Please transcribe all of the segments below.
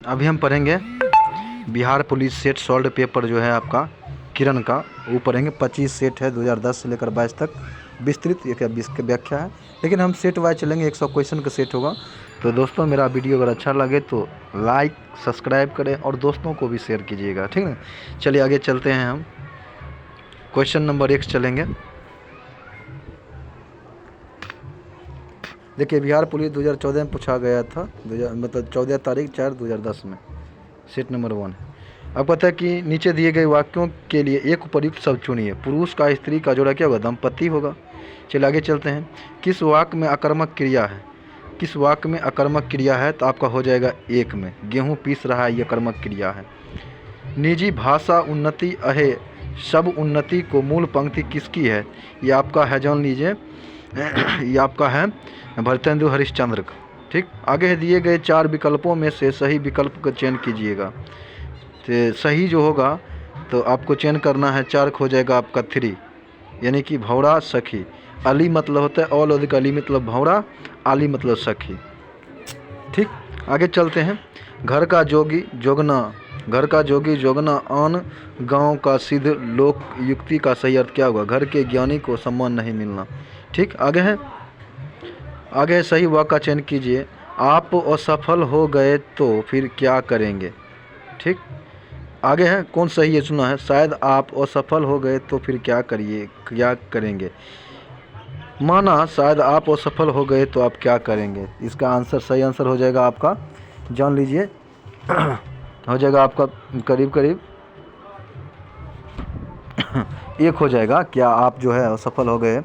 अभी हम पढ़ेंगे Bihar police set solve paper जो है आपका किरण का, वो पढ़ेंगे। 25 सेट है 2010 से लेकर 22 तक, विस्तृत एक व्याख्या है, लेकिन हम सेट वाइज चलेंगे। 100 क्वेश्चन का सेट होगा। तो दोस्तों मेरा वीडियो अगर अच्छा लगे तो लाइक सब्सक्राइब करें और दोस्तों को भी शेयर कीजिएगा, ठीक है। चलिए आगे चलते हैं। हम क्वेश्चन नंबर 1 चलेंगे। देखिए, बिहार पुलिस 2014 में पूछा गया था, 14 तारीख 4 2010 में। सेट नंबर 1 है। अब पता है कि नीचे दिए गए वाक्यों के लिए एक उपयुक्त शब्द चुनिए। पुरुष का स्त्री का जोड़ा क्या होगा? दंपति होगा। चलिए आगे चलते हैं। किस वाक्य में आकर्मक क्रिया है? किस वाक्य में आकर्मक क्रिया है? तो आपका हो जाएगा 1 में। गेहूँ पीस रहा है, ये आकर्मक क्रिया है। निजी भाषा उन्नति अहे सब उन्नति को मूल पंक्ति किसकी है? ये आपका है, जान लीजिए, ये आपका है भरतेंदु हरिश्चंद्र का। ठीक, आगे है दिए गए 4 विकल्पों में से सही विकल्प का चयन कीजिएगा। तो सही जो होगा तो आपको चयन करना है 4 हो जाएगा आपका 3, यानी कि भौरा सखी। अली मतलब होता है ऑल अधिक, अली मतलब भौरा, आली मतलब सखी। ठीक, आगे चलते हैं। घर का जोगी जोगना, घर का जोगी जोगना आन गांव का सिद्ध लोक युक्ति का सही अर्थ क्या होगा? घर के ज्ञानी को सम्मान नहीं मिलना। ठीक, आगे है सही वाक्य का चयन कीजिए। आप असफल हो गए तो फिर क्या करेंगे? ठीक, आगे है कौन सही है सुना है। शायद आप असफल हो गए तो फिर क्या करेंगे? माना शायद आप असफल हो गए तो आप क्या करेंगे? इसका आंसर, सही आंसर हो जाएगा आपका, जान लीजिए, हो जाएगा आपका करीब 1 हो जाएगा। क्या आप जो है असफल हो गए,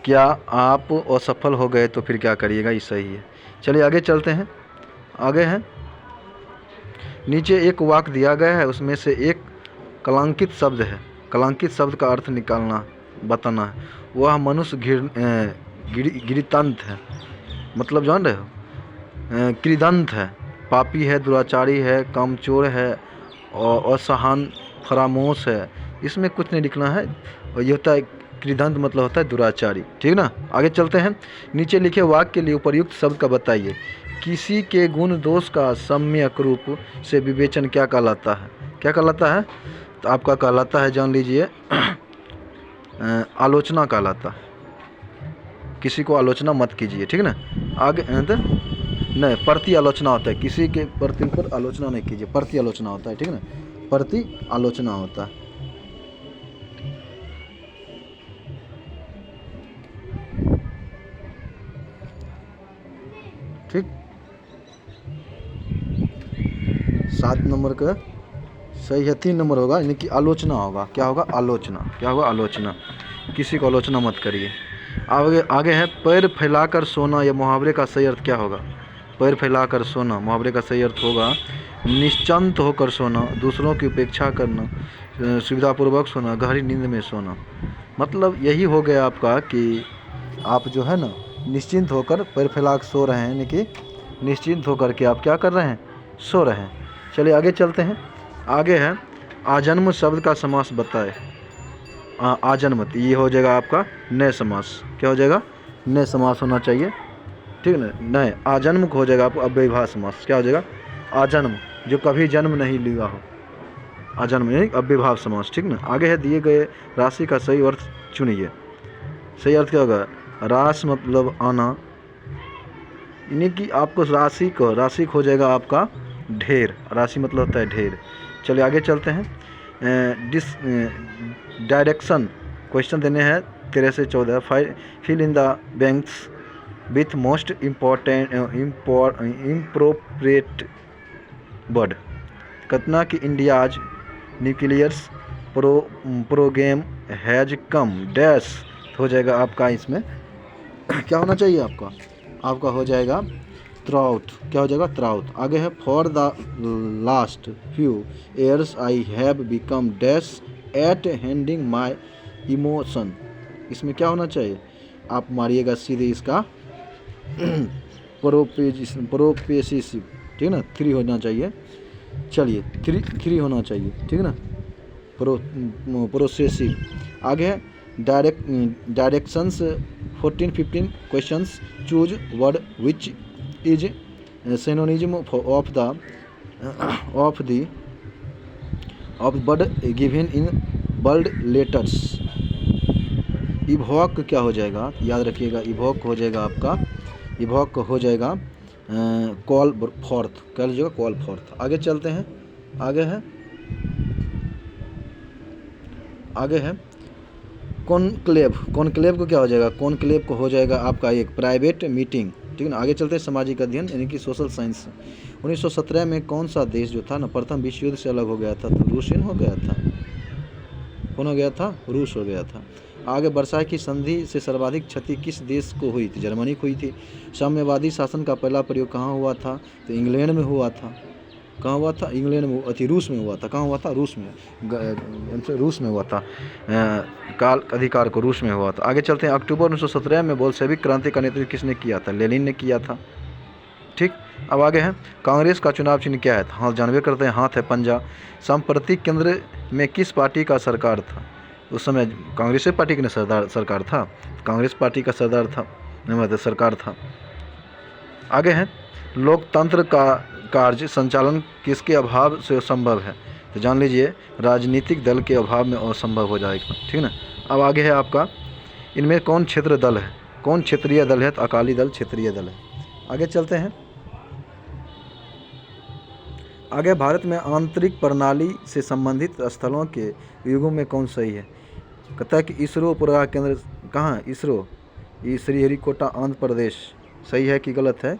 क्या आप असफल हो गए तो फिर क्या करिएगा? ये सही है। चलिए आगे चलते हैं। आगे है नीचे एक वाक्य दिया गया है, उसमें से एक कलंकित शब्द है। कलंकित शब्द का अर्थ निकालना, बताना है। वह मनुष्य गिरितंत है, मतलब जान रहे हो, कृदंत है, पापी है, दुराचारी है, कामचोर है और असहान फरामोश है। इसमें कुछ नहीं लिखना है, और ये होता है कृदंत मतलब होता है दुराचारी। ठीक ना, आगे चलते हैं। नीचे लिखे वाक्य के लिए उपयुक्त शब्द का बताइए। किसी के गुण दोष का सम्यक रूप से विवेचन क्या कहलाता है? क्या कहलाता है? तो आपका कहलाता है, जान लीजिए, आलोचना कहलाता है। किसी को आलोचना मत कीजिए, ठीक ना। आगे नहीं, प्रति आलोचना होता है। किसी के प्रति ऊपर आलोचना नहीं कीजिए, प्रति आलोचना होता है, ठीक ना, प्रति आलोचना होता है। ठीक, 7 नंबर का सही है। 3 नंबर होगा, यानी कि आलोचना होगा। क्या होगा? आलोचना। क्या होगा? आलोचना। किसी को आलोचना मत करिए। आगे है पैर फैलाकर सोना, या मुहावरे का सही अर्थ क्या होगा? पैर फैलाकर सोना, मुहावरे का सही अर्थ होगा निश्चिंत होकर सोना, दूसरों की उपेक्षा करना, सुविधापूर्वक सोना, गहरी नींद में सोना। मतलब यही हो गया आपका कि आप जो है ना निश्चिंत होकर पैर फैला कर सो रहे हैं, यानी कि निश्चिंत होकर के आप क्या कर रहे हैं? सो रहे हैं। चलिए आगे चलते हैं। आगे है आजन्म शब्द का समास बताए। आजन्मत, ये हो जाएगा आपका नए समास। क्या हो जाएगा? नए समास होना चाहिए, ठीक ना। नए आजन्म हो जाएगा आपको अव्ययभाव समास। क्या हो जाएगा? आजन्म, जो कभी जन्म नहीं लिया हो, आजन्म यानी अव्ययभाव समास, ठीक ना। आगे है दिए गए राशि का सही अर्थ चुनिए। सही अर्थ क्या होगा? रास मतलब आना, यानी कि आपको राशि हो जाएगा आपका ढेर। राशि मतलब होता है ढेर। चलिए आगे चलते हैं। डायरेक्शन क्वेश्चन देने हैं 13 से 14। Fill in the blanks with most appropriate word. कतना कि India's nuclears programme has come dash हो जाएगा आपका। इसमें क्या होना चाहिए आपका? आपका हो जाएगा थ्राउट। क्या हो जाएगा? थ्राउट। आगे है for the last few years I have become dash at handling my emotion. इसमें क्या होना चाहिए? आप मारिएगा सीधे इसका प्रोपेसिव, ठीक ना, 3 होना चाहिए। चलिए 3 होना चाहिए, ठीक ना, प्रोसेसिव। आगे है directions 14-15 questions. Choose word which is synonyms of the of the word given in bold letters. Evoke क्या हो जाएगा, याद रखिएगा, इवॉक हो जाएगा आपका, इवॉक हो जाएगा कॉल फॉर्थ, कह लीजिएगा कॉल फॉर्थ। आगे चलते हैं, आगे है कॉन्क्लेव। कॉन्क्लेव को क्या हो जाएगा, कॉन्क्लेव को हो जाएगा आपका एक प्राइवेट मीटिंग, ठीक है ना। आगे चलते हैं सामाजिक अध्ययन यानी कि सोशल साइंस। 1917 में कौन सा देश जो था ना प्रथम विश्व युद्ध से अलग हो गया था, तो रूसियन हो गया था। कौन हो गया था, रूस हो गया था। आगे वर्साई की संधि से सर्वाधिक क्षति किस देश को हुई थी, जर्मनी को हुई थी। साम्यवादी शासन का पहला प्रयोग कहाँ हुआ था, तो इंग्लैंड में हुआ था। कहाँ हुआ था, इंग्लैंड में, रूस में हुआ था। कहाँ हुआ था, रूस में, रूस में हुआ था। काल अधिकार को रूस में हुआ था। आगे चलते हैं, अक्टूबर 1917 में बोल्शेविक क्रांति का नेतृत्व किसने किया था, लेनिन ने किया था, ठीक। अब आगे है कांग्रेस का चुनाव चिन्ह क्या है, हाँ जानबे करते हैं, हाथ है पंजा। सांप्रतिक केंद्र में किस पार्टी का सरकार था, उस समय कांग्रेस पार्टी की सरकार था, कांग्रेस पार्टी का सरदार था, मतलब सरकार था। आगे है लोकतंत्र का कार्य संचालन किसके अभाव से संभव है, तो जान लीजिए राजनीतिक दल के अभाव में असंभव हो जाएगा, ठीक ना। अब आगे है आपका, इनमें कौन क्षेत्र दल है, कौन क्षेत्रीय दल है, तो अकाली दल क्षेत्रीय दल है। आगे चलते हैं, आगे भारत में आंतरिक प्रणाली से संबंधित स्थलों के युगों में कौन सही है, कहता है कि इसरो उपग्रह केंद्र कहाँ है, इसरो, ये श्रीहरिकोटा आंध्र प्रदेश। सही है कि गलत है,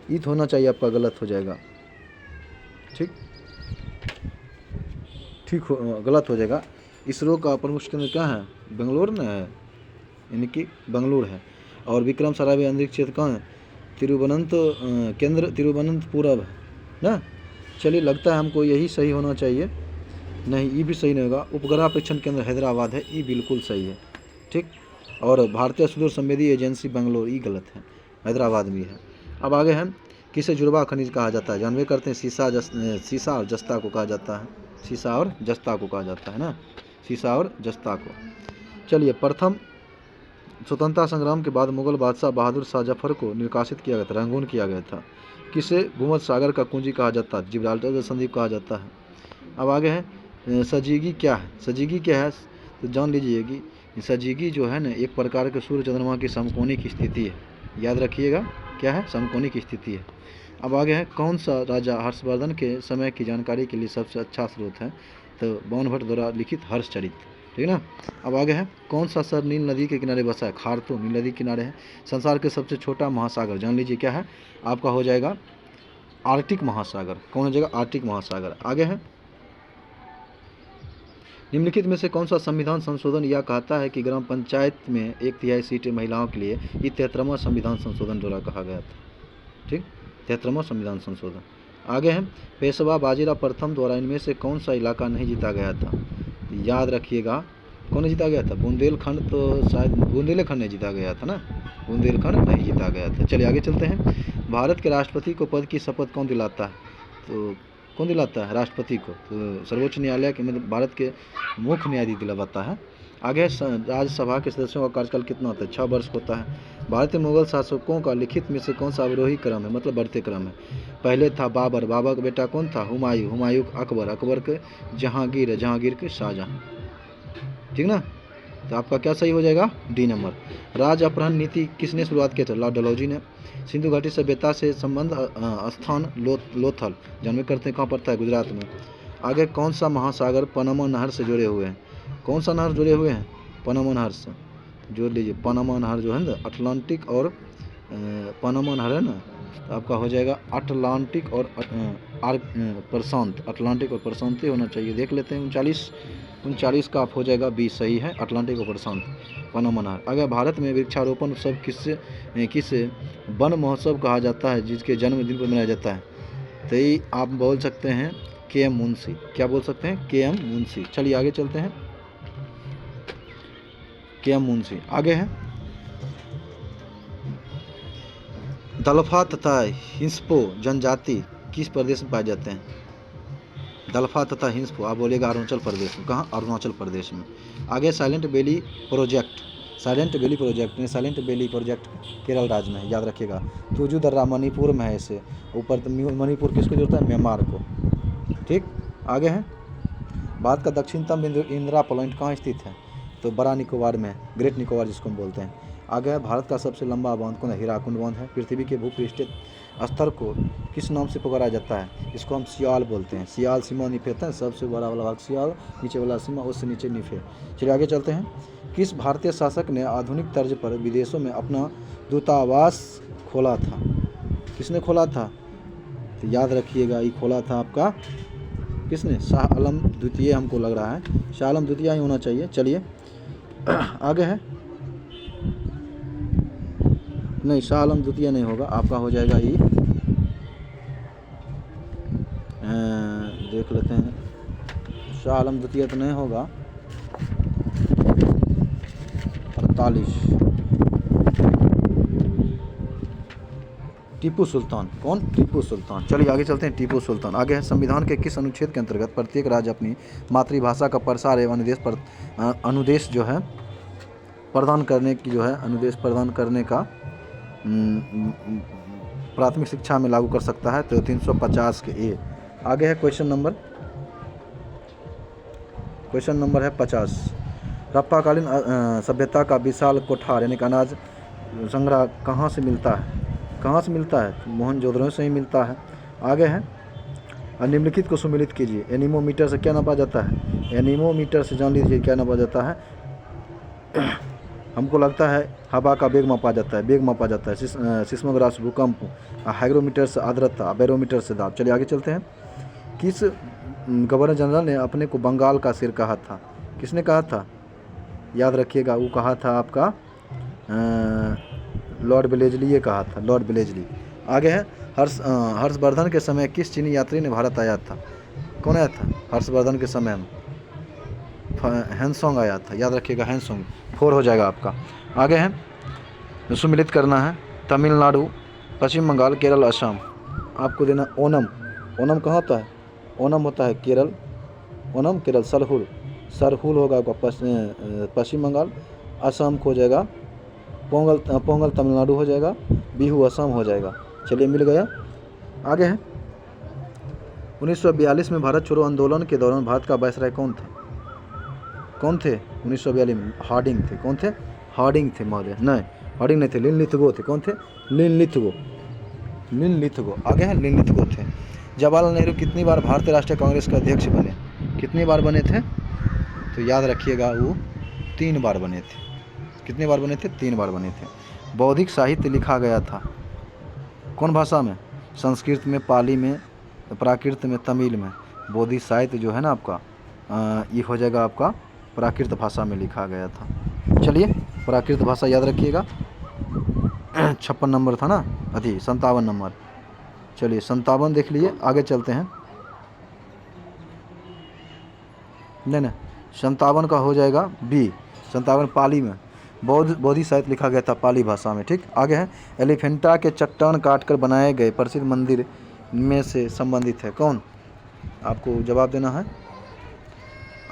ये तो होना चाहिए आपका, गलत हो जाएगा, ठीक, गलत हो जाएगा। इसरो का प्रमुख केंद्र क्या है, बेंगलोर में है, यानी कि बेंगलुरु है। और विक्रम साराभाई अंतरिक्ष क्षेत्र कहाँ है, तिरुवनंतपुरम है ना। चलिए लगता है हमको यही सही होना चाहिए, नहीं ये भी सही नहीं होगा। उपग्रह परीक्षण केंद्र हैदराबाद है, ये बिल्कुल सही है, ठीक। और भारतीय सुदूर संवेदी एजेंसी बेंगलोर, ये गलत है, हैदराबाद भी है। अब आगे है किसे जुड़वा खनिज कहा जाता है, जानवे करते हैं, सीसा और जस्ता को कहा जाता है, सीसा और जस्ता को कहा जाता है ना, सीसा और जस्ता को। चलिए प्रथम स्वतंत्रता संग्राम के बाद मुगल बादशाह बहादुर शाह जफर को निष्कासित किया गया था, रंगून किया गया था। किसे भूमध्य सागर का कुंजी कहा जाता है, जिब्राल्टर जल संधि कहा जाता है। अब आगे है सजीगी क्या है, सजीगी क्या है, तो जान लीजिए कि सजीगी जो है ना एक प्रकार के सूर्य चंद्रमा की समकोणिक स्थिति है, याद रखिएगा क्या है, समकोणिक स्थिति है। अब आगे है कौन सा राजा हर्षवर्धन के समय की जानकारी के लिए सबसे अच्छा स्रोत है, तो बाणभट्ट द्वारा लिखित हर्षचरित, ठीक है ना। अब आगे है कौन सा शहर नील नदी के किनारे बसा है, खारतू नील नदी के किनारे है। संसार के सबसे छोटा महासागर जान लीजिए क्या है, आपका हो जाएगा आर्कटिक महासागर। कौन हो जाएगा, आर्कटिक महासागर। आगे है निम्नलिखित में से कौन सा संविधान संशोधन यह कहता है कि ग्राम पंचायत में 1/3 सीटें महिलाओं के लिए, ये 73वां संविधान संशोधन द्वारा कहा गया था, ठीक, 73वां संविधान संशोधन। आगे है पेशवा बाजीराव प्रथम द्वारा इनमें से कौन सा इलाका नहीं जीता गया था, याद रखिएगा कौन नहीं जीता गया था, बुंदेलखंड, तो शायद बुंदेलखंड नहीं जीता गया था ना, बुंदेलखंड नहीं जीता गया था। चलिए आगे चलते हैं, भारत के राष्ट्रपति को पद की शपथ कौन दिलाता है, तो कौन दिलाता है, राष्ट्रपति को, तो सर्वोच्च न्यायालय के मतलब भारत के मुख्य न्यायाधीश दिलवाता है। आगे राज्यसभा के सदस्यों का कार्यकाल कितना होता है, 6 वर्ष होता है। भारतीय मुगल शासकों का लिखित में से कौन सा अवरोही क्रम है, मतलब बढ़ते क्रम है। पहले था बाबर, बाबर का बेटा कौन था, हुमायूं, हुमायूं अकबर, अकबर के जहांगीर, जहांगीर के शाहजहां, ठीक ना। तो आपका क्या सही हो जाएगा, डी नंबर। राज अपहरण नीति किसने शुरुआत किया था, लॉर्ड डलहौजी ने। सिंधु घाटी सभ्यता से संबंध स्थान लोथल, जानवे करते हैं कहाँ पड़ता है, गुजरात में। आगे कौन सा महासागर पनामा नहर से जुड़े हुए हैं, कौन सा नहर जुड़े हुए हैं, पनामा नहर से जोड़ लीजिए। पनामा नहर जो है ना अटलांटिक और पनामा नहर है ना, तो आपका हो जाएगा अटलांटिक और प्रशांत, अटलांटिक और प्रशांत ही होना चाहिए, देख लेते हैं। 39 का आप हो जाएगा बी, सही है, अटलांटिक और प्रशांत, पनामा नहर। अगर भारत में वृक्षारोपण उत्सव किसे वन महोत्सव कहा जाता है, जिसके जन्मदिन पर मनाया जाता है, तो ये आप बोल सकते हैं के.एम. मुंशी, क्या बोल सकते हैं, के.एम. मुंशी। चलिए आगे चलते हैं, के.एम. मुंशी। आगे है दलफा तथा हिंस्पो जनजाति किस प्रदेश में पाए जाते हैं, दलफा तथा हिंस्पो आप बोलेगा अरुणाचल प्रदेश में, कहाँ, अरुणाचल प्रदेश में। आगे silent valley project silent valley project ने साइलेंट वैली प्रोजेक्ट केरल राज्य में है, याद रखिएगा। तुजू दर्रा मणिपुर में है, इसे ऊपर मणिपुर किसको जोड़ता है, म्यांमार को। ठीक, आगे है भारत का दक्षिणतम बिंदु इंदिरा पॉइंट कहाँ स्थित है, तो बड़ा निकोबार में, ग्रेट निकोबार जिसको हम बोलते हैं। आगे है भारत का सबसे लंबा बांध कौन है, हीराकुंड बांध है। पृथ्वी के भूपृष्ठीय स्तर को किस नाम से पुकारा जाता है, इसको हम सियाल बोलते हैं। सियाल सीमा निफे होता है, सबसे बड़ा वाला भाग सियाल, नीचे वाला सीमा, उससे नीचे निफे। चलिए आगे चलते हैं। किस भारतीय शासक ने आधुनिक तर्ज पर विदेशों में अपना दूतावास खोला था, किसने खोला था, तो याद रखिएगा ये खोला था आपका किसने, शाह आलम द्वितीय, हमको लग रहा है शाह आलम द्वितीय ही होना चाहिए। चलिए आगे है, नहीं शाह आलम द्वितीय नहीं होगा, आपका हो जाएगा ये, देख लेते हैं, शाह आलम द्वितीय तो नहीं होगा, 48 टीपू सुल्तान, कौन, टीपू सुल्तान। चलिए आगे चलते हैं, टीपू सुल्तान। आगे है संविधान के किस अनुच्छेद के अंतर्गत प्रत्येक राज्य अपनी मातृभाषा का प्रसार एवं अनुदेश जो है प्रदान करने की जो है अनुदेश प्रदान करने का प्राथमिक शिक्षा में लागू कर सकता है, तो 350 के ए। आगे है क्वेश्चन नंबर है 50। हड़प्पाकालीन सभ्यता का विशाल कोठार यानी कि अनाज संग्रह कहाँ से मिलता है, कहाँ से मिलता है, मोहनजोदड़ो से ही मिलता है। आगे है निम्नलिखित को सुमिलित कीजिए। एनीमोमीटर से क्या नापा जाता है, एनीमोमीटर से जान लीजिए क्या नापा जाता है, हमको लगता है हवा का वेग मापा जाता है, वेग मापा जाता है। सिस्मोग्राफ भूकंप, हाइग्रोमीटर से आर्द्रता, बैरोमीटर से दाब। चलिए आगे चलते हैं। किस गवर्नर जनरल ने अपने को बंगाल का सिर कहा था, किसने कहा था, याद रखिएगा वो कहा था आपका लॉर्ड वेलेस्ली, ये कहा था लॉर्ड वेलेस्ली। आगे है हर्षवर्धन के समय किस चीनी यात्री ने भारत आया था, कौन आया था हर्षवर्धन के समय में, हैंसोंग आया था, याद रखिएगा हैंसोंग, 4 हो जाएगा आपका। आगे है सुमिलित करना है, तमिलनाडु, पश्चिम बंगाल, केरल, असम। आपको देना ओनम, ओनम कहाँ होता है, ओनम होता है केरल, ओनम केरल, सरहुल होगा आपका पश्चिम बंगाल, असम को हो जाएगा पोंगल तमिलनाडु हो जाएगा, बिहू असम हो जाएगा। चलिए मिल गया। आगे है 1942 में भारत छोड़ो आंदोलन के दौरान भारत का वायसराय कौन था, कौन थे 1942 में, हार्डिंग थे, कौन थे, हार्डिंग थे महोदय, नहीं हार्डिंग नहीं थे, लिनलिथगो थे, कौन थे, लिनलिथगो। आगे है लिनलिथगो थे। जवाहरलाल नेहरू कितनी बार भारतीय राष्ट्रीय कांग्रेस के अध्यक्ष बने, कितनी बार बने थे, तो याद रखिएगा वो 3 बार बने थे, कितनी बार बने थे, 3 बार बने थे। बौद्धिक साहित्य लिखा गया था कौन भाषा में, संस्कृत में, पाली में, प्राकृत में, तमिल में। बौद्धिक साहित्य जो है ना आपका ये हो जाएगा आपका प्राकृत भाषा में लिखा गया था। चलिए प्राकृत भाषा याद रखिएगा। 56 नंबर था ना, 57 नंबर। चलिए 57 देख लिए। आगे चलते हैं, नहीं 57 का हो जाएगा बी, 57 पाली में बौद्धिक साहित्य लिखा गया था पाली भाषा में। ठीक, आगे है एलिफेंटा के चट्टान काटकर बनाए गए प्रसिद्ध मंदिर में से संबंधित है कौन, आपको जवाब देना है।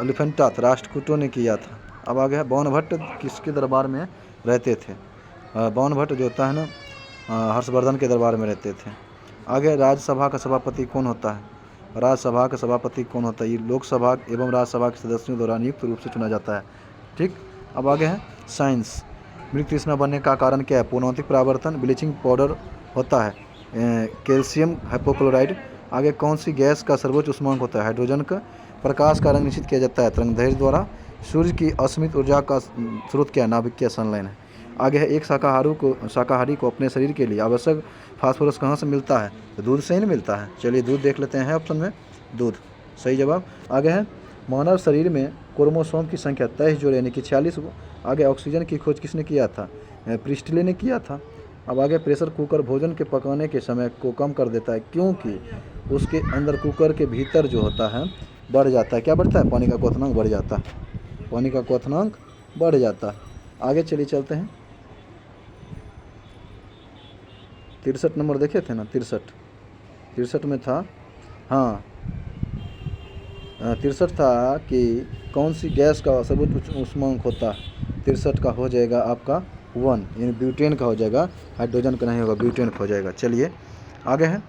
एलिफेंटा राष्ट्रकूटों ने किया था। अब आगे है बावन भट्ट किसके दरबार में रहते थे, बावन भट्ट जो होता है ना हर्षवर्धन के दरबार में रहते थे। आगे राज्यसभा का सभापति कौन होता है, राज्यसभा का सभापति कौन होता है, ये लोकसभा एवं राज्यसभा के सदस्यों द्वारा नियुक्त रूप से चुना जाता है। ठीक, अब आगे है साइंस, मृत तृष्णा बनने का कारण क्या है, पूर्णौतिक परावर्तन, ब्लीचिंग पाउडर होता है, कैल्शियम हाइपोक्लोराइड। आगे कौन सी गैस का सर्वोच्च उष्मांक होता है, हाइड्रोजन का। प्रकाश का रंग निश्चित किया जाता है तरंगदैर्घ्य द्वारा। सूर्य की असीमित ऊर्जा का स्रोत क्या है, नाभिकीय संलयन है। आगे है एक शाकाहारी को अपने शरीर के लिए आवश्यक फास्फोरस कहाँ से मिलता है, तो दूध से ही नहीं मिलता है। चलिए दूध देख लेते हैं ऑप्शन में, दूध सही जवाब। आगे है मानव शरीर में क्रोमोसोम की संख्या 23 जोड़े यानी कि 46 गो। आगे ऑक्सीजन की खोज किसने किया था, प्रिस्टले ने किया था। अब आगे प्रेशर कुकर भोजन के पकाने के समय को कम कर देता है क्योंकि उसके अंदर कुकर के भीतर जो होता है बढ़ जाता है, क्या बढ़ता है, पानी का क्वथनांक बढ़ जाता है, पानी का क्वथनांक बढ़ जाता है। आगे चलिए चलते हैं 63 नंबर देखे थे ना, 63 में था, हाँ 63 था कि कौन सी गैस का सर्वोच्च उष्मांक होता है, 63 का हो जाएगा आपका 1, यानी ब्यूटेन का हो जाएगा, हाइड्रोजन का नहीं होगा, ब्यूटेन का हो जाएगा। चलिए आगे है,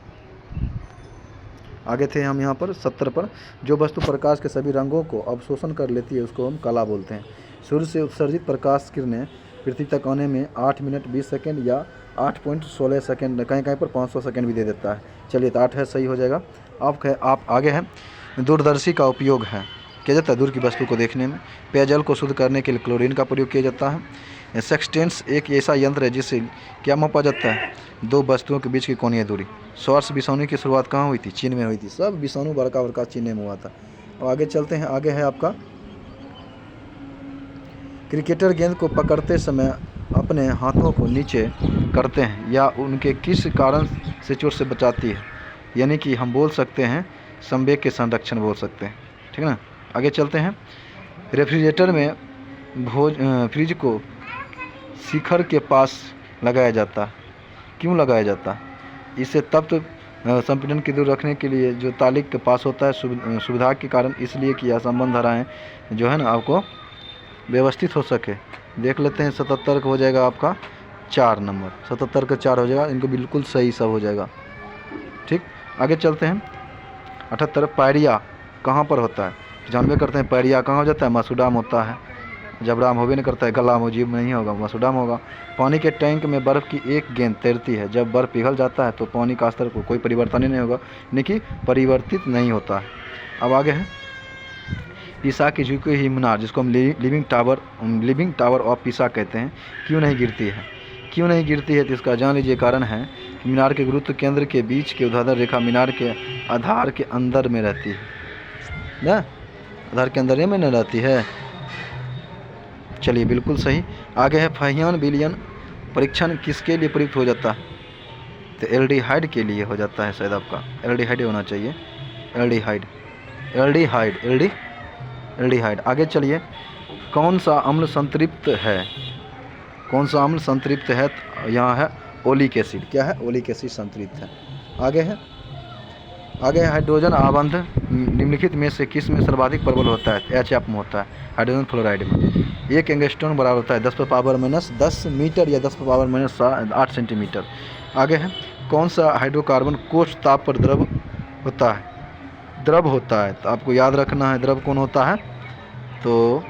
आगे थे हम यहाँ पर 70 पर। जो वस्तु प्रकाश के सभी रंगों को अवशोषण कर लेती है उसको हम कला बोलते हैं। सूर्य से उत्सर्जित प्रकाश किरणें पृथ्वी तक आने में 8 मिनट 20 सेकेंड या 8.16 सेकेंड, कहीं कहीं पर 500 सेकेंड भी दे देता है। चलिए तो 8 है, सही हो जाएगा। आप आगे हैं, दूरदर्शी का उपयोग है किया जाता है दूर की वस्तु को देखने में। पेयजल को शुद्ध करने के लिए क्लोरीन का प्रयोग किया जाता है। सेक्सटेंस एक ऐसा यंत्र है जिससे क्या मापा जाता है, दो वस्तुओं के बीच की कोणीय दूरी। सॉर्स विषाणु की शुरुआत कहाँ हुई थी, चीन में हुई थी। सब विषाणु बड़का बड़का चीन में हुआ था। और आगे चलते हैं, आगे है आपका क्रिकेटर गेंद को पकड़ते समय अपने हाथों को नीचे करते हैं या उनके किस कारण से चोट से बचाती है, यानी कि हम बोल सकते हैं संवेग के संरक्षण बोल सकते हैं, ठीक है ना। आगे चलते हैं, रेफ्रिजरेटर में फ्रिज को शिखर के पास लगाया जाता है। क्यों लगाया जाता है, इसे तप्त संपीड़न की दूर रखने के लिए जो तालिक के पास होता है सुविधा के कारण, इसलिए कि यह संबंध धाराएँ जो है ना आपको व्यवस्थित हो सके। देख लेते हैं 77 का हो जाएगा आपका 4 नंबर, 77 का 4 हो जाएगा, इनको बिल्कुल सही सब हो जाएगा, ठीक। आगे चलते हैं 78, पायरिया कहाँ पर होता है, जानबे करते हैं पायरिया कहाँ हो जाता है, मसूडाम होता है। जबराम होबे नहीं करता है, गला मुजीब नहीं होगा, मसूडाम होगा। पानी के टैंक में बर्फ़ की एक गेंद तैरती है, जब बर्फ़ पिघल जाता है तो पानी का स्तर को कोई परिवर्तन ही नहीं होगा, यानी कि परिवर्तित नहीं होता है। अब आगे है पीसा की झुकी हुई मीनार, जिसको हम लिविंग टावर ऑफ पीसा कहते हैं, क्यों नहीं गिरती है। क्यों नहीं गिरती है तो इसका जान लीजिए कारण है कि मीनार के गुरुत्व केंद्र के बीच की ऊर्ध्वाधर रेखा मीनार के आधार के अंदर में रहती है ना, आधार के अंदर में न रहती है। चलिए बिल्कुल सही। आगे है फहियान विलयन परीक्षण किसके लिए प्रयुक्त हो जाता है, तो एल्डिहाइड के लिए हो जाता है, शायद आपका एल्डिहाइड होना चाहिए, एल्डिहाइड। आगे चलिए, कौन सा अम्ल संतृप्त है, कौन सा अम्ल संतृप्त है, यहाँ है ओलिक एसिड, क्या है, ओलिक एसिड संतृप्त है। आगे है हाइड्रोजन आबंध निम्नलिखित में से किस में सर्वाधिक प्रबल होता है, HF में होता है, हाइड्रोजन फ्लोराइड में। एक एंगस्ट्रॉन बराबर होता है 10⁻⁻10 मीटर या 10⁻⁻8 सेंटीमीटर। आगे है कौन सा हाइड्रोकार्बन कोष्ठ ताप पर द्रव होता है, तो आपको याद रखना है द्रव कौन होता है, तो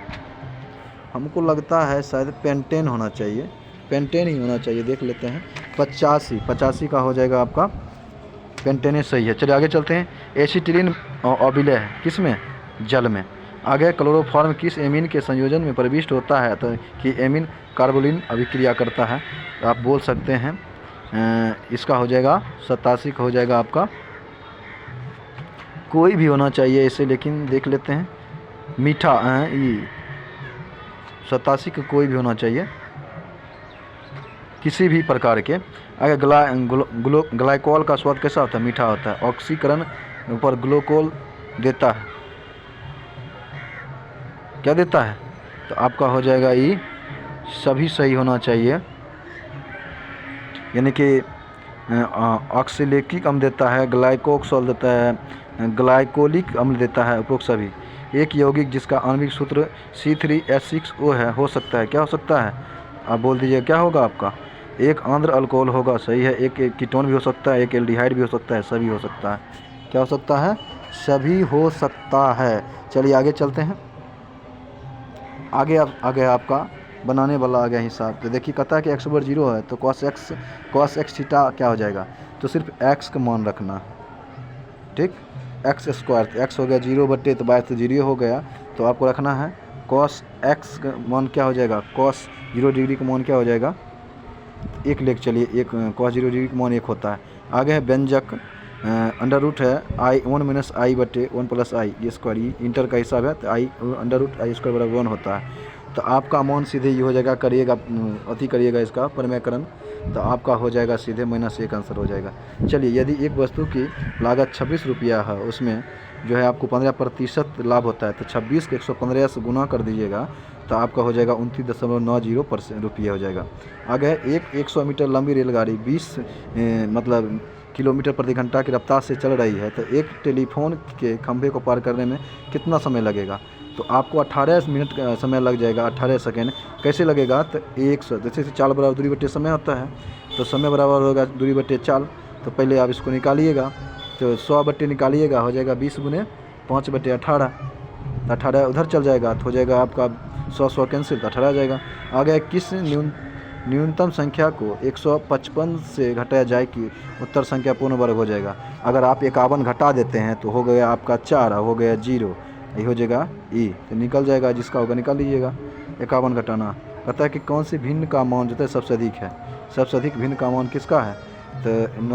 हमको लगता है शायद पेंटेन होना चाहिए, पेंटेन ही होना चाहिए। देख लेते हैं 85 का हो जाएगा आपका पेंटेन, सही है। चलिए आगे चलते हैं, एसिटिलीन ऑबिले है किस में, जल में। आगे क्लोरोफॉर्म किस एमीन के संयोजन में प्रविष्ट होता है, तो कि एमीन कार्बोलिन अभिक्रिया करता है, तो आप बोल सकते हैं इसका हो जाएगा 87 का हो जाएगा आपका, कोई भी होना चाहिए इसे, लेकिन देख लेते हैं मीठा 87 का कोई भी होना चाहिए किसी भी प्रकार के। आगे ग्लाइकोल का स्वाद कैसा होता है, मीठा होता है। ऑक्सीकरण पर ग्लूकोल देता है, क्या देता है, तो आपका हो जाएगा ये सभी सही होना चाहिए, यानी कि ऑक्सीलेकिक अम्ल देता है, ग्लाइकोक्सोल देता है, ग्लाइकोलिक अम्ल देता है, उपरोक्त सभी। एक यौगिक जिसका आणविक सूत्र C3H6O है, हो सकता है, क्या हो सकता है, आप बोल दीजिए क्या होगा आपका, एक आंध्र अल्कोहल होगा, सही है। एक कीटोन भी हो सकता है, एक एल्डिहाइड भी हो सकता है, सभी हो सकता है, क्या हो सकता है, सभी हो सकता है। चलिए आगे चलते हैं, आगे आपका बनाने वाला आ गया हिसाब। तो देखिए कहता है कि x/0 है, तो cos x थीटा क्या हो जाएगा, तो सिर्फ x का मान रखना, ठीक, x², तो x हो गया 0/, तो 22 तो 0 हो गया, तो आपको रखना है cos x का मान क्या हो जाएगा, cos 0 डिग्री का मान क्या हो जाएगा, 1 लेख, चलिए एक cos 0 डिग्री का मान 1 होता है। आगे है व्यंजक अंडर रूट है i1 - i/1 + i, ये स्क्वायर, ये इंटर का हिसाब है, तो i√i² = 1 होता है। तो आपका मान सीधे ये हो जाएगा, करिएगा इसका परिमेयकरण, तो आपका हो जाएगा सीधे -1 आंसर हो जाएगा। चलिए यदि एक वस्तु की लागत 26 रुपया है, उसमें जो है आपको 15% लाभ होता है, तो 26 को 115 से गुना कर दीजिएगा, तो आपका हो जाएगा 29.90 रुपये हो जाएगा। आगे एक 100 मीटर लंबी रेलगाड़ी 20 किलोमीटर प्रति घंटा की रफ्तार से चल रही है, तो एक टेलीफोन के खंभे को पार करने में कितना समय लगेगा, तो आपको 18 मिनट का समय लग जाएगा, 18 सेकेंड। कैसे लगेगा? तो 100 जैसे चाल बराबर दूरी बटे समय होता है, तो समय बराबर होगा दूरी बटे चाल। तो पहले आप इसको निकालिएगा, तो 100 बटे निकालिएगा, हो जाएगा 20 गुने 5 बटे 18। 18 उधर चल जाएगा तो हो जाएगा आपका 100 कैंसिल, तो 18 आ जाएगा। आगे किस न्यूनतम संख्या को 155 से घटाया जाए कि उत्तर संख्या पूर्ण वर्ग हो जाएगा? अगर आप 51 घटा देते हैं तो हो गया आपका 4, हो गया 0, ये हो जाएगा ई, तो निकल जाएगा, जिसका होगा निकाल लीजिएगा। 51 घटाना पता है कि कौन सी भिन्न का मान जो है सबसे अधिक है? सबसे अधिक भिन्न का मान किसका है? तो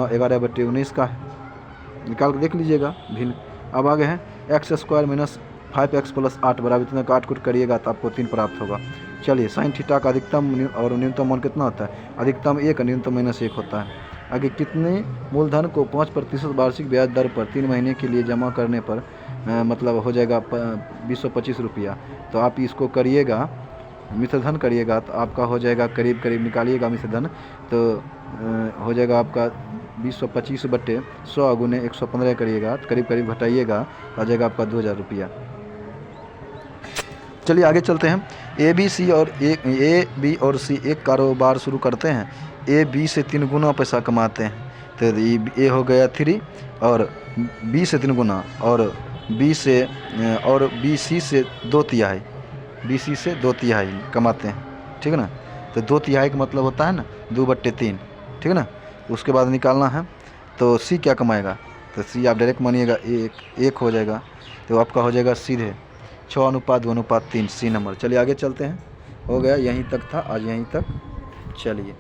11 बटे 19 का है, निकाल के देख लीजिएगा भिन्न। अब आगे है x² माइनस 5x प्लस 8 बराबर इतना काट कुट करिएगा तो आपको 3 प्राप्त होगा। चलिए साइन थीटा का अधिकतम और न्यूनतम मान कितना होता है? अधिकतम 1, न्यूनतम -1 होता है। आगे कितने मूलधन को 5% वार्षिक ब्याज दर पर 3 महीने के लिए जमा करने पर मतलब हो जाएगा 225 रुपया। तो आप इसको करिएगा, मिश्र धन करिएगा तो आपका हो जाएगा करीब करीब निकालिएगा मिश्र धन, तो हो जाएगा आपका 225 बटे 100 गुने 115 करिएगा तो करीब करीब घटाइएगा तो आ जाएगा आपका 2000 रुपया। चलिए आगे चलते हैं। ए बी और सी एक कारोबार शुरू करते हैं। ए बी से 3 गुना पैसा कमाते हैं, तो ए हो गया 3 और बी से 3 गुना, और बी सी से 2/3, बी सी से 2/3 कमाते हैं, ठीक है ना। तो 2/3 का मतलब होता है ना 2/3, ठीक है ना। उसके बाद निकालना है तो सी क्या कमाएगा? तो सी आप डायरेक्ट मानिएगा 1 हो जाएगा, तो आपका हो जाएगा सीधे 6:2:3 सी नंबर। चलिए आगे चलते हैं। हो गया, यहीं तक था आज, यहीं तक। चलिए।